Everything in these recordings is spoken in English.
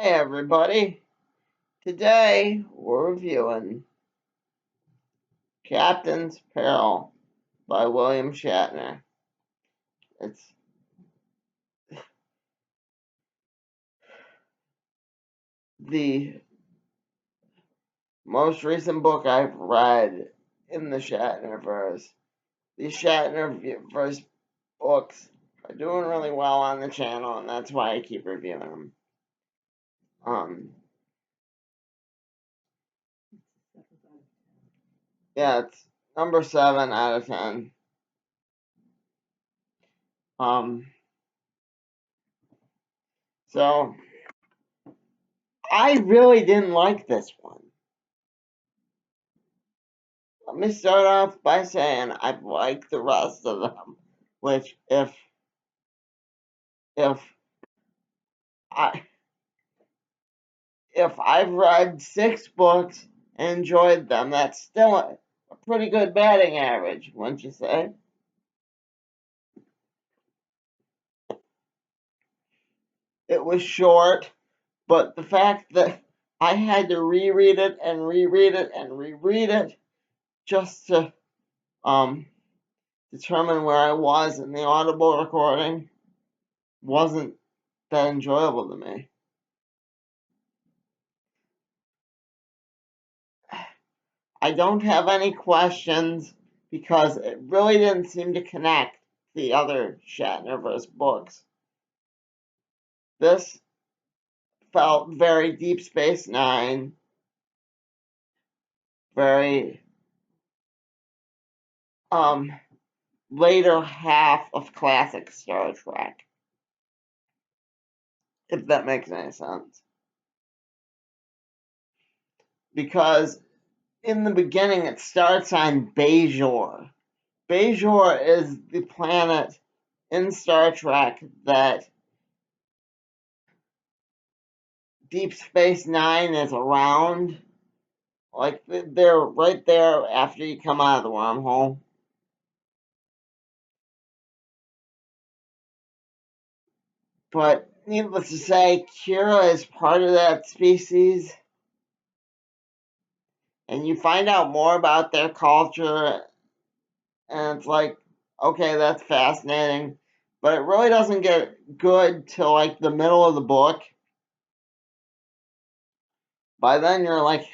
Hi everybody, today we're reviewing Captain's Peril by William Shatner. It's the most recent book I've read in the Shatner Verse. The Shatner Verse books are doing really well on the channel, and that's why I keep reviewing them. Yeah, it's number 7 out of 10. So I really didn't like this one. Let me start off by saying I like the rest of them, which if I if I've read 6 books and enjoyed them, that's still a pretty good batting average, wouldn't you say? It was short, but the fact that I had to reread it and reread it and reread it just to determine where I was in the audible recording wasn't that enjoyable to me. I don't have any questions because it really didn't seem to connect the other Shatner Verse books. This felt very Deep Space Nine, very later half of classic Star Trek, if that makes any sense. Because in the beginning it starts on Bajor. Bajor is the planet in Star Trek that Deep Space Nine is around. Like, they're right there after you come out of the wormhole. But needless to say, Kira is part of that species. And you find out more about their culture. And it's like, okay, that's fascinating. But it really doesn't get good till like the middle of the book. By then, you're like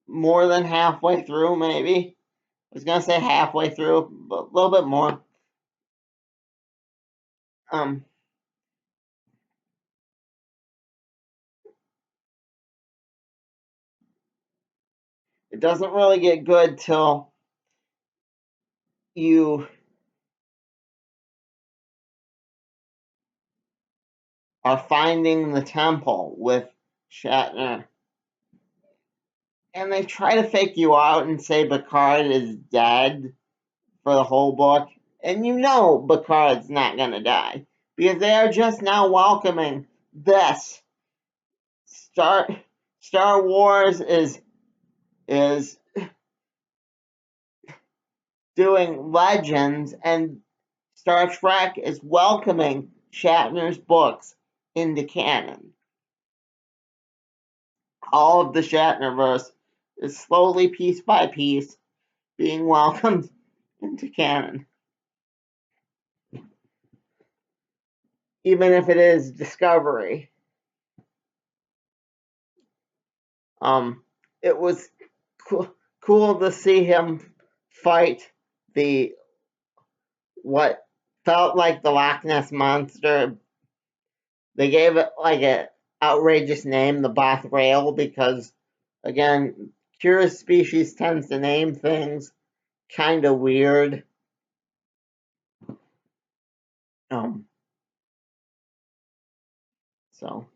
more than halfway through, maybe. I was gonna say halfway through, but a little bit more. It doesn't really get good till you are finding the temple with Shatner. And they try to fake you out and say Picard is dead for the whole book. And you know Picard's not going to die. Because they are just now welcoming this. Star Wars is doing Legends, and Star Trek is welcoming Shatner's books into canon. All of the Shatnerverse is slowly, piece by piece, being welcomed into canon. Even if it is Discovery. It was cool to see him fight what felt like the Loch Ness Monster. They gave it like an outrageous name, the Bothrail, because, again, Curious Species tends to name things kind of weird. So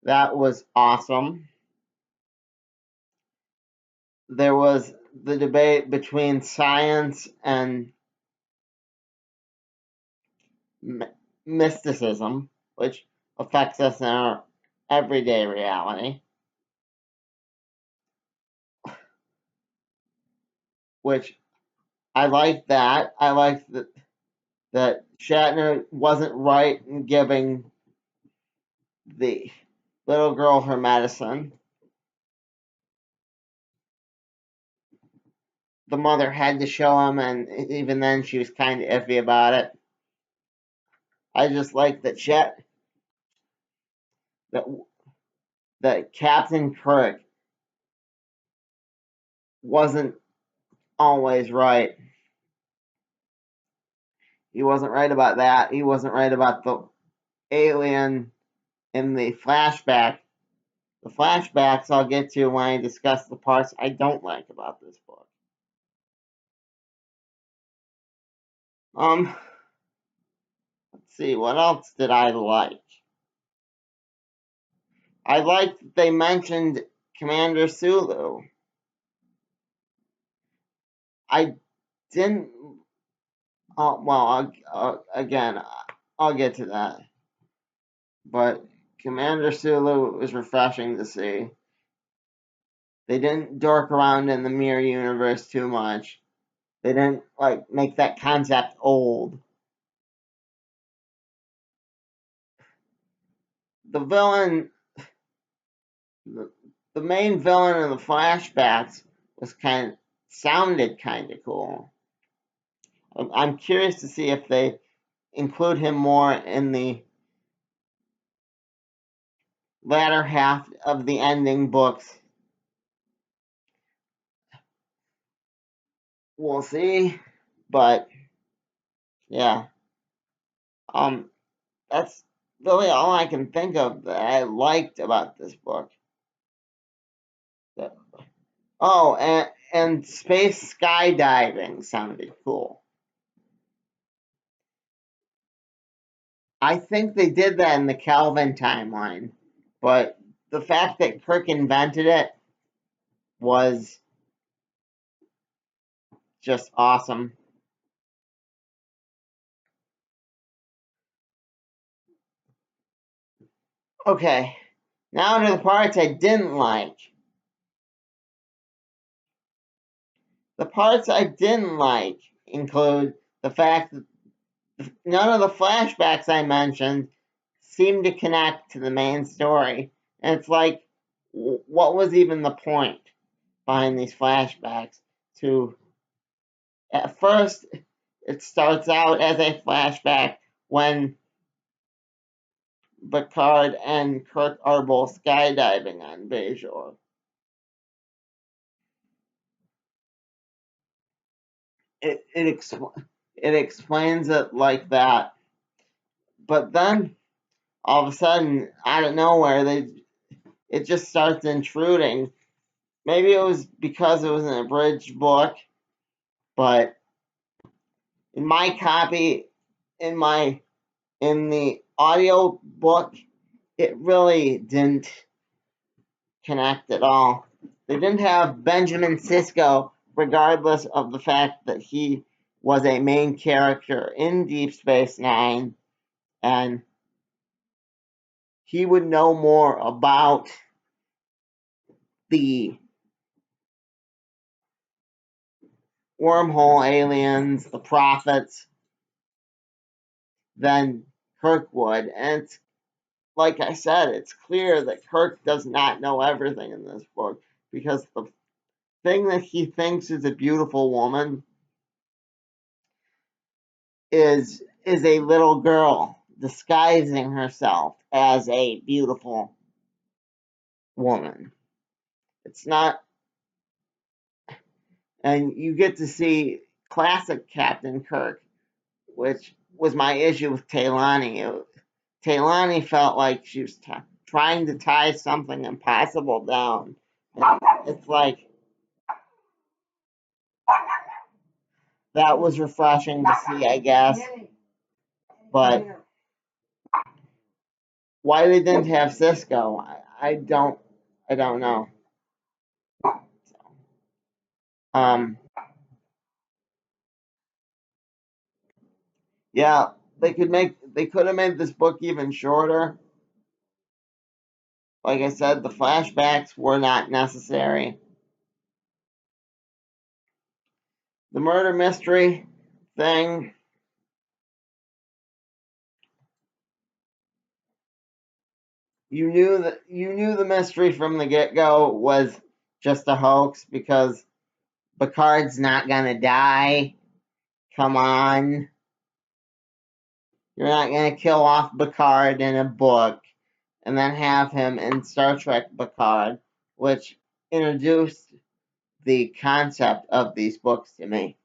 that was awesome. There was the debate between science and mysticism, which affects us in our everyday reality, which I like that. I like that Shatner wasn't right in giving the little girl her medicine. The mother had to show him, and even then she was kind of iffy about it. I just like that that that Captain Kirk wasn't always right. He wasn't right about that. He wasn't right about the alien in the flashback. The flashbacks I'll get to when I discuss the parts I don't like about this book. Let's see, what else did I like? I liked that they mentioned Commander Sulu. I didn't. Well, again, I'll get to that. But Commander Sulu was refreshing to see. They didn't dork around in the mirror universe too much. They didn't make that concept old. The villain, the main villain in the flashbacks sounded kind of cool. I'm curious to see if they include him more in the latter half of the ending books. We'll see, but yeah, that's really all I can think of that I liked about this book. Oh, and space skydiving sounded cool. I think they did that in the Kelvin timeline, but the fact that Kirk invented it was just awesome. Okay, now to the parts I didn't like. The parts I didn't like include the fact that none of the flashbacks I mentioned seem to connect to the main story. And it's like, what was even the point behind these flashbacks? At first, it starts out as a flashback when Picard and Kirk are both skydiving on Bajor. It explains it like that, but then all of a sudden, out of nowhere, it just starts intruding. Maybe it was because it was an abridged book, but in my copy, in the audio book, it really didn't connect at all. They didn't have Benjamin Sisko, regardless of the fact that he was a main character in Deep Space Nine, and he would know more about the wormhole aliens, the prophets, than Kirk would. And it's, like I said, it's clear that Kirk does not know everything in this book, because the thing that he thinks is a beautiful woman is a little girl disguising herself as a beautiful woman. It's not, and you get to see classic Captain Kirk, which was my issue with Taylani. Taylani felt like she was trying to tie something impossible down. And it's like, that was refreshing to see, I guess. But why they didn't have Cisco, I don't know. Um, yeah, they could have made this book even shorter. Like I said, the flashbacks were not necessary. The murder mystery thing, you knew the mystery from the get-go was just a hoax because Picard's not gonna die. Come on. You're not gonna kill off Picard in a book and then have him in Star Trek Picard, which introduced the concept of these books to me.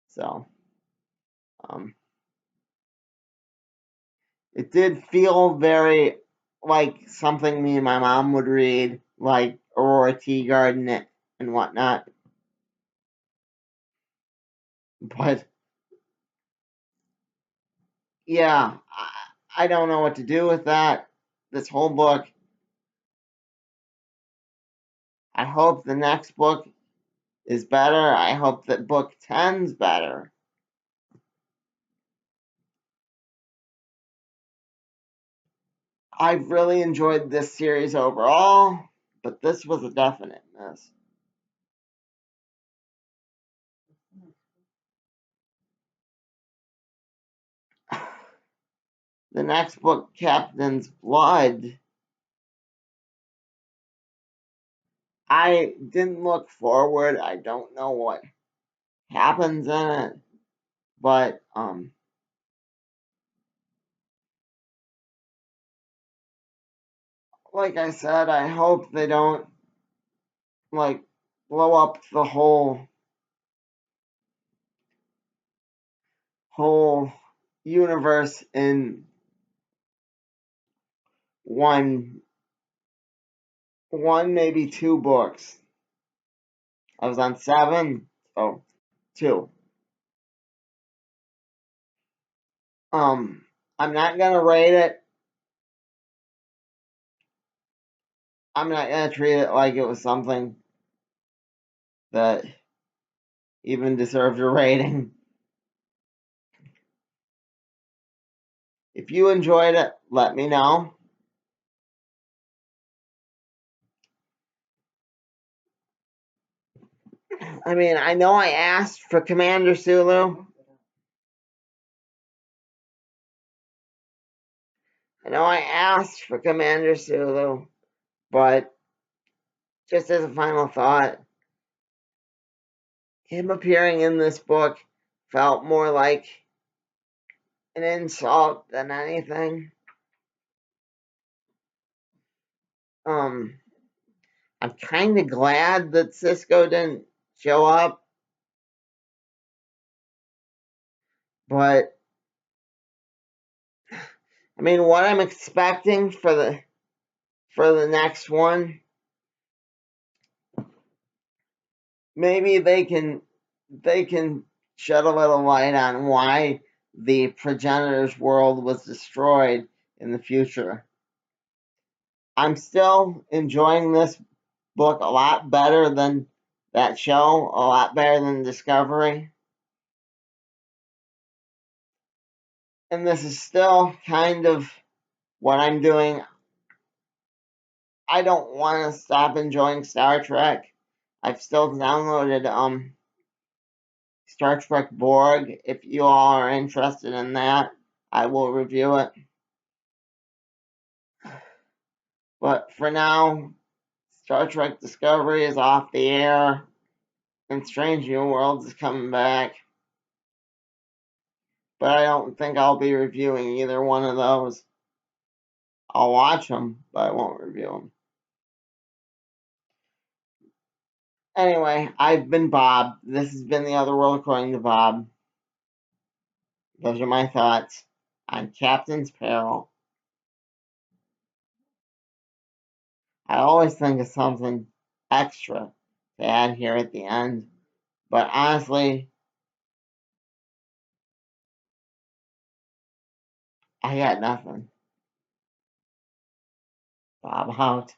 So, it did feel very like something me and my mom would read, like Aurora Tea Garden and whatnot. But yeah, I don't know what to do with that. This whole book. I hope the next book is better. I hope that book 10's better. I've really enjoyed this series overall, but this was a definite miss. The next book, Captain's Blood, I didn't look forward. I don't know what happens in it, but like I said, I hope they don't like blow up the whole universe in one maybe two books. I was on 7, so 2. I'm not gonna rate it. I'm not gonna treat it like it was something that even deserved a rating. If you enjoyed it, let me know. I mean, I know I asked for Commander Sulu. I know I asked for Commander Sulu, but just as a final thought, him appearing in this book felt more like an insult than anything. Um, I'm kind of glad that Cisco didn't show up, but I mean, what I'm expecting for the next one, maybe they can shed a little light on why the progenitor's world was destroyed in the future. I'm still enjoying this book a lot better than that show, a lot better than Discovery. And this is still kind of what I'm doing. I don't want to stop enjoying Star Trek. I've still downloaded Star Trek Borg. If you all are interested in that, I will review it. But for now, Star Trek Discovery is off the air, and Strange New Worlds is coming back. But I don't think I'll be reviewing either one of those. I'll watch them, but I won't review them. Anyway, I've been Bob. This has been The Other World According to Bob. Those are my thoughts on Captain's Peril. I always think of something extra to add here at the end, but honestly, I got nothing. Bob out.